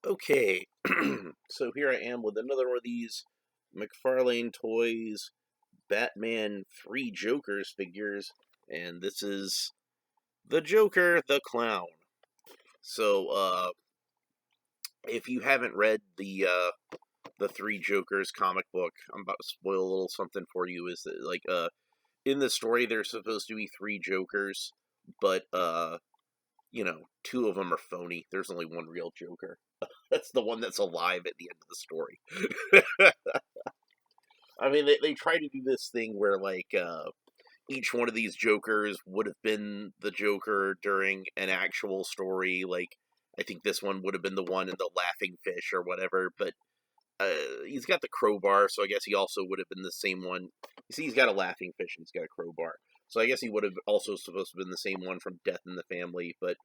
Okay, so here I am with another one of these Mcfarlane Toys Batman 3 Jokers figures, and this is the Joker, the Clown. So, if you haven't read the Three Jokers comic book, I'm about to spoil a little something for you. Is that in the story there's supposed to be three Jokers, but two of them are phony. There's only one real Joker. That's the one that's alive at the end of the story. I mean, they try to do this thing where, each one of these Jokers would have been the Joker during an actual story. Like, I think this one would have been the one in the Laughing Fish or whatever, but he's got the crowbar, so I guess he also would have been the same one. You see, he's got a Laughing Fish and he's got a crowbar. So I guess he would have also supposed to have been the same one from Death in the Family, but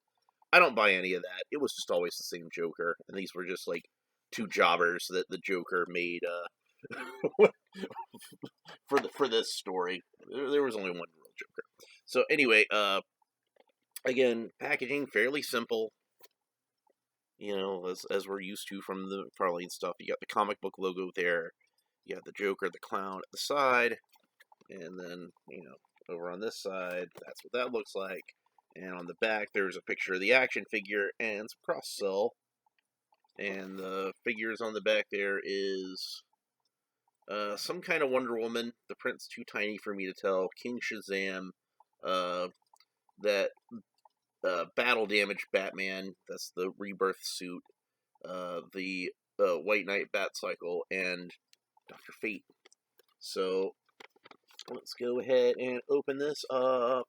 I don't buy any of that. It was just always the same Joker, and these were just like two jobbers that the Joker made for this story. There was only one real Joker. So anyway, again, packaging fairly simple. As we're used to from the Mcfarlane stuff. You got the comic book logo there. You got the Joker, the clown at the side, and then over on this side, that's what that looks like. And on the back, there's a picture of the action figure and some cross-sell. And the figures on the back there is some kind of Wonder Woman. The print's too tiny for me to tell. King Shazam. That battle damage Batman. That's the Rebirth suit. The White Knight Bat Cycle. And Dr. Fate. So let's go ahead and open this up.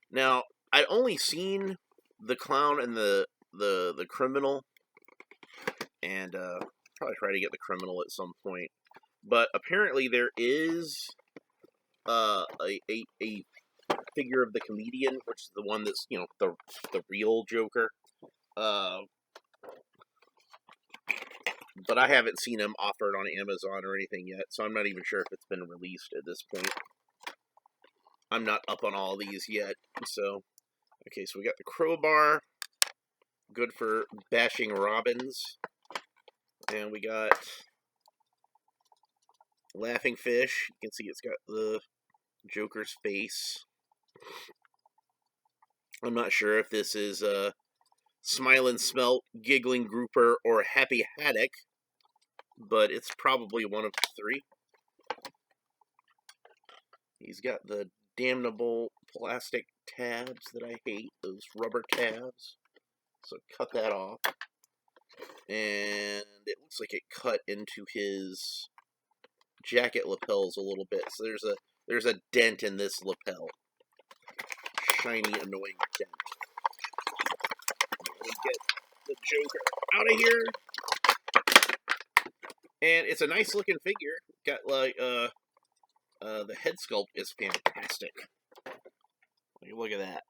Now, I'd only seen the clown and the criminal, and probably try to get the criminal at some point. But apparently there is a figure of the comedian, which is the one that's the real Joker. But I haven't seen him offered on Amazon or anything yet, so I'm not even sure if it's been released at this point. I'm not up on all these yet, so... Okay, so we got the crowbar, good for bashing robins, and we got Laughing Fish. You can see it's got the Joker's face. I'm not sure if this is Smilin' Smelt, Giggling Grouper, or Happy Haddock, but it's probably one of the three. He's got the damnable plastic tabs that I hate, those rubber tabs. So cut that off. And it looks like it cut into his jacket lapels a little bit. So there's a dent in this lapel. Shiny, annoying dent. Let me get the Joker out of here. And it's a nice looking figure. Got the head sculpt is fantastic. Look at that.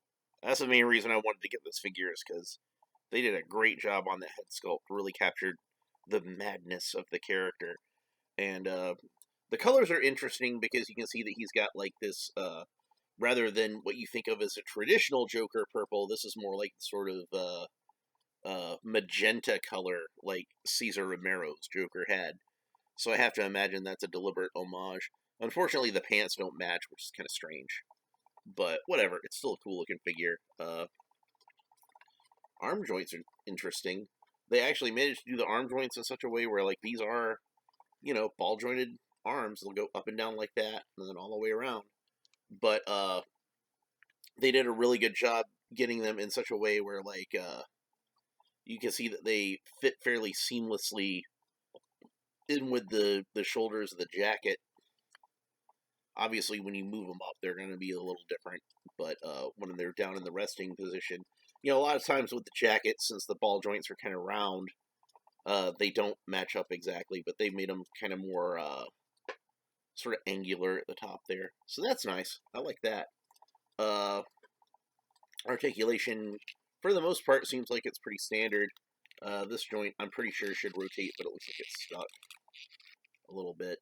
That's the main reason I wanted to get this figure, is because they did a great job on the head sculpt. Really captured the madness of the character. And the colors are interesting because you can see that he's got like this, rather than what you think of as a traditional Joker purple, this is more like sort of magenta color like Cesar Romero's Joker had. So I have to imagine that's a deliberate homage. Unfortunately, the pants don't match, which is kind of strange. But whatever, it's still a cool looking figure. Arm joints are interesting. They actually managed to do the arm joints in such a way where, like, these are, ball jointed arms. They'll go up and down like that, and then all the way around. But they did a really good job getting them in such a way where, like, you can see that they fit fairly seamlessly in with the shoulders of the jacket. Obviously, when you move them up, they're going to be a little different. But when they're down in the resting position, a lot of times with the jacket, since the ball joints are kind of round, they don't match up exactly. But they made them kind of more sort of angular at the top there. So that's nice. I like that. Articulation, for the most part, seems like it's pretty standard. This joint, I'm pretty sure, should rotate, but it looks like it's stuck a little bit.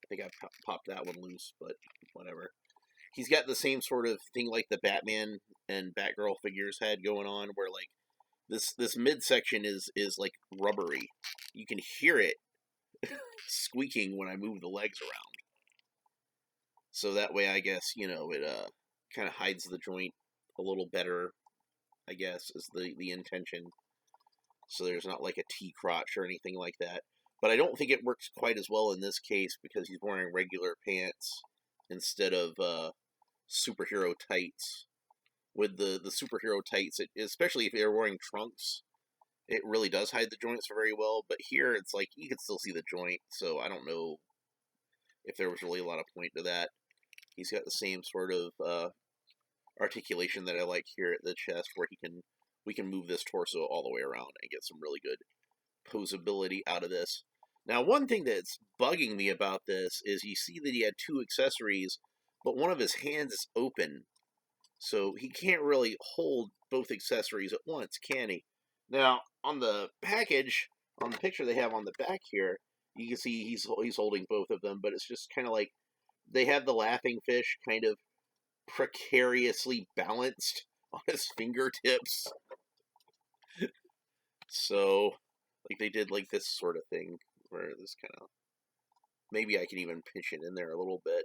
I think I popped that one loose, but whatever. He's got the same sort of thing like the Batman and Batgirl figures had going on, where, like, This midsection is like rubbery. You can hear it squeaking when I move the legs around. So that way, I guess, it kind of hides the joint a little better, I guess, is the intention. So there's not like a T crotch or anything like that. But I don't think it works quite as well in this case because he's wearing regular pants instead of superhero tights. With the superhero tights, especially if they're wearing trunks, it really does hide the joints very well. But here, it's like you can still see the joint, so I don't know if there was really a lot of point to that. He's got the same sort of articulation that I like here at the chest, where we can move this torso all the way around and get some really good posability out of this. Now, one thing that's bugging me about this is you see that he had two accessories, but one of his hands is open, so he can't really hold both accessories at once, can he? Now, on the package, on the picture they have on the back here, you can see he's holding both of them, but it's just kind of like they have the laughing fish kind of precariously balanced on his fingertips. So, like they did like this sort of thing, where this kind of, maybe I can even pinch it in there a little bit.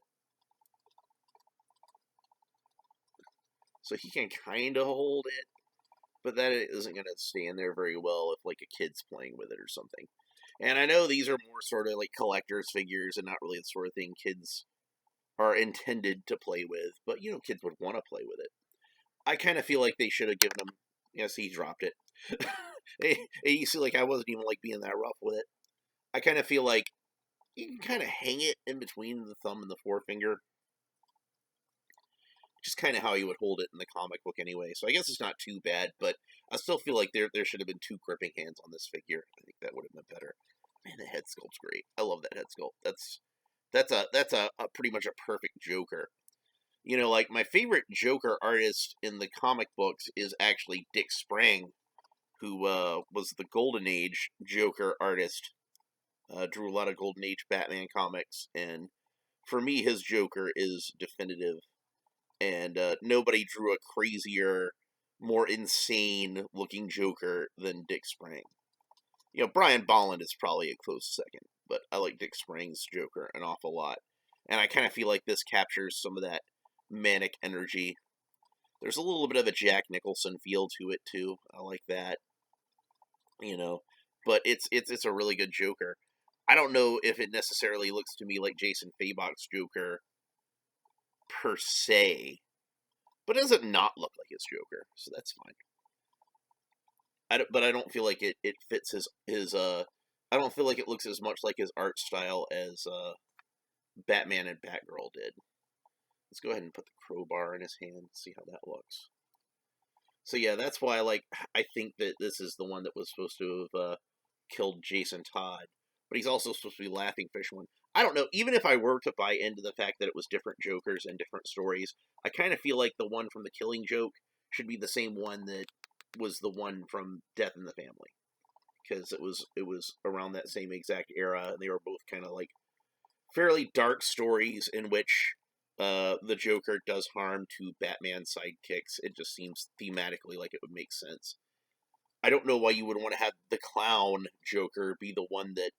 So he can kind of hold it, but that isn't going to stand there very well if like a kid's playing with it or something. And I know these are more sort of like collector's figures and not really the sort of thing kids are intended to play with, but kids would want to play with it. I kind of feel like they should have given him. Yes, he dropped it. You see, like I wasn't even like being that rough with it. I kind of feel like you can kind of hang it in between the thumb and the forefinger, which is kind of how you would hold it in the comic book anyway. So I guess it's not too bad, but I still feel like there should have been two gripping hands on this figure. I think that would have been better. Man, the head sculpt's great. I love that head sculpt. That's a pretty much a perfect Joker. Like my favorite Joker artist in the comic books is actually Dick Sprang, who was the Golden Age Joker artist. Drew a lot of Golden Age Batman comics, and for me, his Joker is definitive. And nobody drew a crazier, more insane looking Joker than Dick Sprang. Brian Bolland is probably a close second, but I like Dick Sprang's Joker an awful lot. And I kind of feel like this captures some of that manic energy. There's a little bit of a Jack Nicholson feel to it too. I like that. But it's a really good Joker. I don't know if it necessarily looks to me like Jason Fabok's Joker per se, but does it not look like his Joker? So that's fine. But I don't feel like it fits his I don't feel like it looks as much like his art style as Batman and Batgirl did. Let's go ahead and put the crowbar in his hand and see how that looks. So yeah, that's why I think that this is the one that was supposed to have killed Jason Todd, but he's also supposed to be Laughing Fish one. I don't know. Even if I were to buy into the fact that it was different Jokers and different stories, I kind of feel like the one from The Killing Joke should be the same one that was the one from Death in the Family, because it was around that same exact era. They were both kind of like fairly dark stories in which the Joker does harm to Batman's sidekicks. It just seems thematically like it would make sense. I don't know why you would want to have the clown Joker be the one that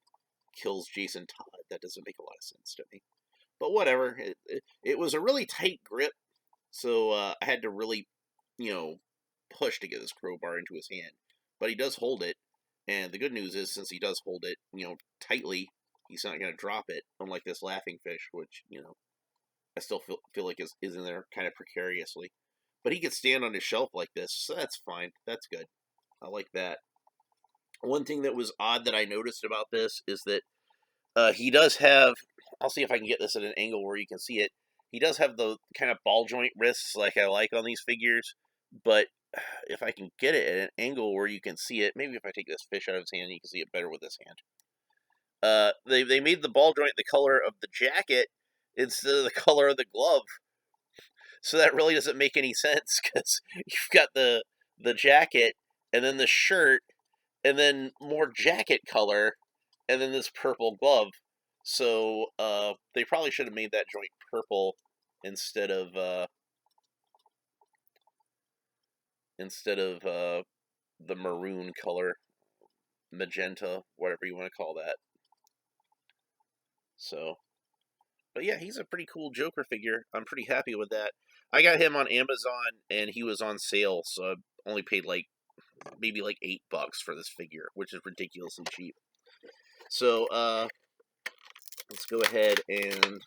kills Jason Todd. That doesn't make a lot of sense to me. But whatever. It was a really tight grip, so I had to really, push to get this crowbar into his hand. But he does hold it, and the good news is, since he does hold it, tightly, he's not going to drop it, unlike this Laughing Fish, which, I still feel like is in there kind of precariously. But he could stand on his shelf like this, so that's fine. That's good. I like that. One thing that was odd that I noticed about this is that he does have, I'll see if I can get this at an angle where you can see it, he does have the kind of ball joint wrists like I like on these figures, but if I can get it at an angle where you can see it, maybe if I take this fish out of his hand, you can see it better with this hand. They made the ball joint the color of the jacket instead of the color of the glove. So that really doesn't make any sense, because you've got the jacket, and then the shirt, and then more jacket color, and then this purple glove. So they probably should have made that joint purple instead of the maroon color, magenta, whatever you want to call that. So, but yeah, he's a pretty cool Joker figure. I'm pretty happy with that. I got him on Amazon, and he was on sale, so I only paid like maybe like $8 for this figure, which is ridiculously cheap. So, let's go ahead and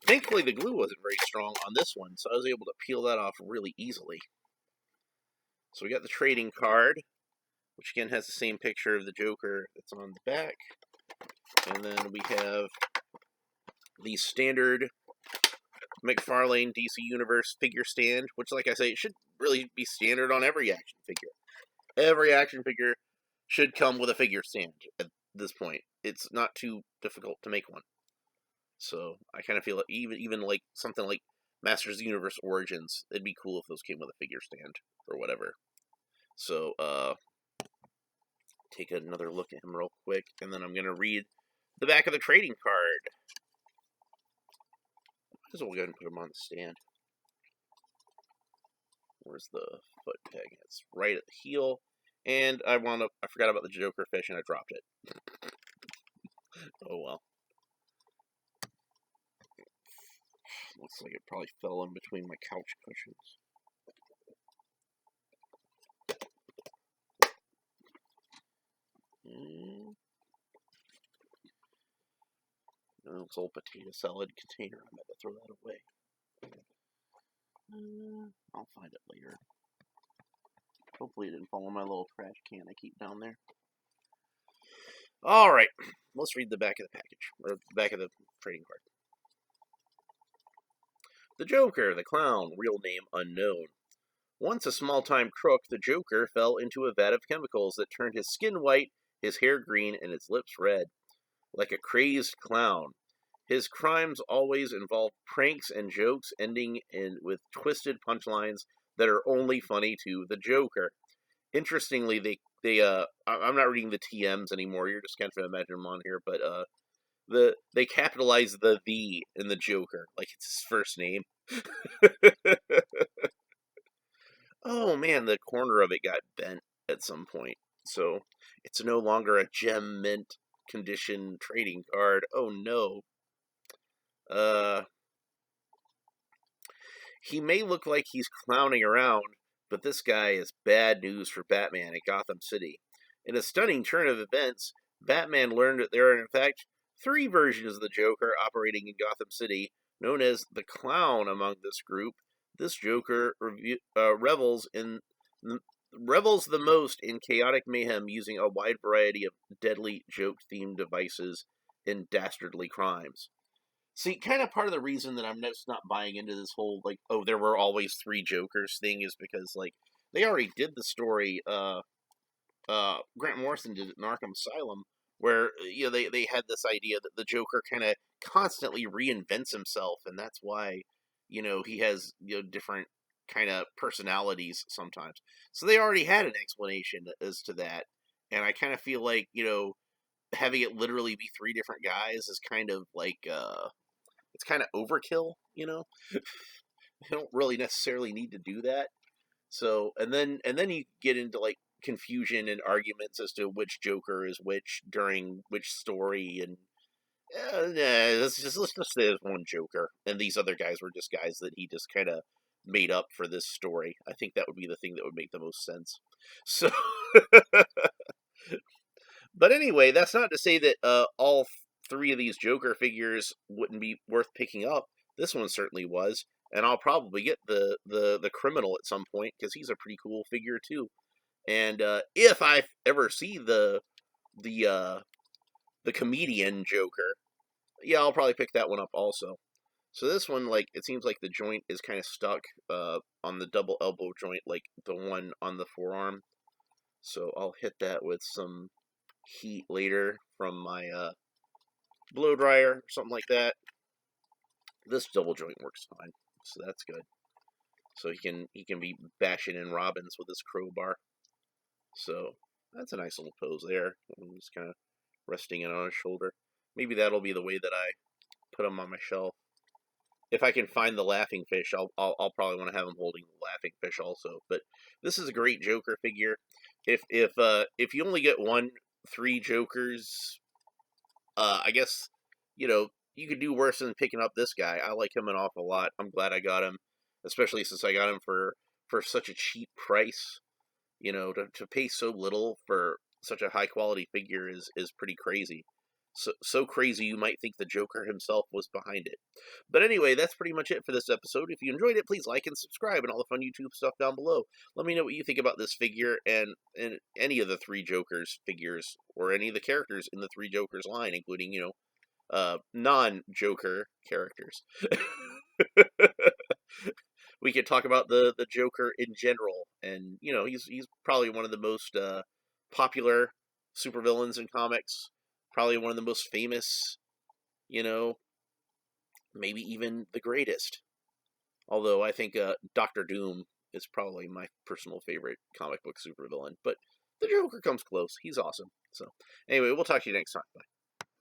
thankfully the glue wasn't very strong on this one, so I was able to peel that off really easily. So we got the trading card, which again has the same picture of the Joker that's on the back. And then we have the standard Mcfarlane DC Universe figure stand, which, like I say, it should really be standard on every action figure. Every action figure should come with a figure stand at this point. It's not too difficult to make one. So I kind of feel like even like something like Masters of the Universe Origins, it'd be cool if those came with a figure stand or whatever. So take another look at him real quick, and then I'm gonna read the back of the trading card. Might as well go ahead and put him on the stand. Where's the foot peg? It's right at the heel. And I forgot about the Joker fish and I dropped it. Oh well. Looks like it probably fell in between my couch cushions. This old potato salad container. I'm about to throw that away. I'll find it later. Hopefully it didn't fall in my little trash can I keep down there. Alright, let's read the back of the package, or the back of the trading card. The Joker, the clown, real name unknown. Once a small-time crook, the Joker fell into a vat of chemicals that turned his skin white, his hair green, and his lips red. Like a crazed clown, his crimes always involved pranks and jokes ending with twisted punchlines that are only funny to the Joker. Interestingly, I'm not reading the TMs anymore. You're just kind of imagining them on here, but they capitalize the in the Joker like it's his first name. Oh man, the corner of it got bent at some point, so it's no longer a gem mint condition trading card. Oh no. He may look like he's clowning around, but this guy is bad news for Batman at Gotham City. In a stunning turn of events, Batman learned that there are in fact 3 versions of the Joker operating in Gotham City, known as the Clown among this group. This Joker revels the most in chaotic mayhem, using a wide variety of deadly joke-themed devices and dastardly crimes. See, kind of part of the reason that I'm just not buying into this whole, like, oh, there were always 3 Jokers thing is because, like, they already did the story, Grant Morrison did it in Arkham Asylum, where, you know, they had this idea that the Joker kind of constantly reinvents himself, and that's why, you know, he has, you know, different kind of personalities sometimes. So they already had an explanation as to that, and I kind of feel like, you know, having it literally be 3 different guys is kind of like, it's kind of overkill, you know? They don't really necessarily need to do that. So, and then you get into, like, confusion and arguments as to which Joker is which during which story, and let's just say there's one Joker, and these other guys were just guys that he just kind of made up for this story. I think that would be the thing that would make the most sense. So, but anyway, that's not to say that all 3 of these Joker figures wouldn't be worth picking up. This one certainly was, and I'll probably get the criminal at some point because he's a pretty cool figure too. And if I ever see the comedian Joker, yeah, I'll probably pick that one up also. So this one, like, it seems like the joint is kind of stuck on the double elbow joint, like the one on the forearm. So I'll hit that with some heat later from my blow dryer or something like that. This double joint works fine, so that's good. So he can be bashing in Robins with his crowbar. So that's a nice little pose there. I'm just kind of resting it on his shoulder. Maybe that'll be the way that I put him on my shelf. If I can find the laughing fish, I'll probably want to have him holding the laughing fish also. But this is a great Joker figure. if you only get three Jokers, I guess you could do worse than picking up this guy. I like him an awful lot. I'm glad I got him, especially since I got him for such a cheap price. To pay so little for such a high quality figure is pretty crazy. So crazy you might think the Joker himself was behind it. But anyway, that's pretty much it for this episode. If you enjoyed it, please like and subscribe and all the fun YouTube stuff down below. Let me know what you think about this figure and any of the three Jokers figures or any of the characters in the three Jokers line, including, non-Joker characters. We could talk about the Joker in general, and he's probably one of the most popular supervillains in comics, probably one of the most famous, you know, maybe even the greatest. Although I think Doctor Doom is probably my personal favorite comic book supervillain, but the Joker comes close. He's awesome. So anyway, we'll talk to you next time. Bye.